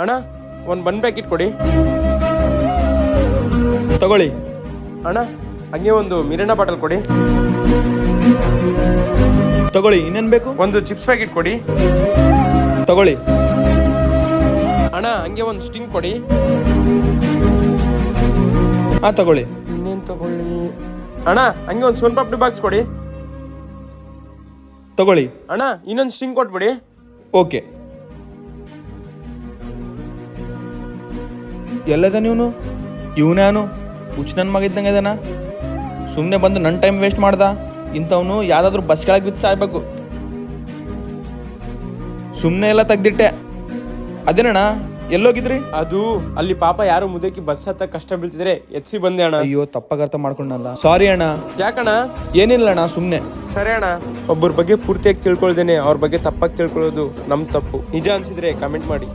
ಅಣ್ಣ ಒಂದು ಬನ್ ಪ್ಯಾಕೆಟ್ ಕೊಡಿ. ತಗೊಳ್ಳಿ. ಅಣ್ಣ ಹಂಗೆ ಒಂದು ಮಿರಿಂಡಾ ಬಾಟಲ್ ಕೊಡಿ. ತಗೊಳ್ಳಿ. ಇನ್ನೇನು ಬೇಕು? ಒಂದು ಚಿಪ್ಸ್ ಪ್ಯಾಕೆಟ್ ಕೊಡಿ. ತಗೊಳ್ಳಿ. ಅಣ್ಣ ಹಂಗೆ ಒಂದು ಸ್ಟಿಂಗ್ ಕೊಡಿ. ಹಾಂ ತಗೊಳ್ಳಿ. ಇನ್ನೇನು ತಗೊಳ್ಳಿ? ಅಣ್ಣ ಹಂಗೆ ಒಂದು ಸೋನ್ ಪಾಪಡಿ ಬಾಕ್ಸ್ ಕೊಡಿ. ತಗೊಳ್ಳಿ. ಅಣ್ಣ ಇನ್ನೊಂದು ಸ್ಟಿಂಗ್ ಕೊಟ್ಬಿಡಿ. ಓಕೆ. ಎಲ್ಲದ ನೀವನು? ಇವನ್ಯಾನು ಹುಚ್ಚ ನನ್ನ ಮಗ ಇದ್ದಂಗೆ ಇದಾನ. ಸುಮ್ಮನೆ ಬಂದು ನನ್ನ ಟೈಮ್ ವೇಸ್ಟ್ ಮಾಡ್ದ. ಇಂಥವನು ಯಾವುದಾದ್ರೂ ಬಸ್ ಕೆಳಗೆ ಬಿದ್ದು ಸಾಯ್ಬೇಕು. ಸುಮ್ಮನೆ ಎಲ್ಲ ತೆಗ್ದಿಟ್ಟೆ. ಅದೇನಣ್ಣ ಎಲ್ಲೋಗಿದ್ರಿ? ಅದು ಅಲ್ಲಿ ಪಾಪ ಯಾರು ಮುದಕಿ ಬಸ್ ಹತ್ತ ಕಷ್ಟ ಬೀಳ್ತಿದ್ರೆ ಎತ್ಸಿ ಬಂದೆ ಅಣ್ಣ. ಅಯ್ಯೋ ತಪ್ಪಾಗ ಅರ್ಥ ಮಾಡ್ಕೊಂಡಲ್ಲ. ಸಾರಿ ಅಣ್ಣ. ಯಾಕಣ್ಣ? ಏನಿಲ್ಲ ಅಣ್ಣ, ಸುಮ್ಮನೆ. ಸರಿ ಅಣ್ಣ. ಒಬ್ಬರ ಬಗ್ಗೆ ಪೂರ್ತಿಯಾಗಿ ತಿಳ್ಕೊಳ್ದೇನೆ ಅವ್ರ ಬಗ್ಗೆ ತಪ್ಪಾಗಿ ತಿಳ್ಕೊಳ್ಳೋದು ನಮ್ಮ ತಪ್ಪು. ನಿಜ ಅನ್ಸಿದ್ರೆ ಕಮೆಂಟ್ ಮಾಡಿ.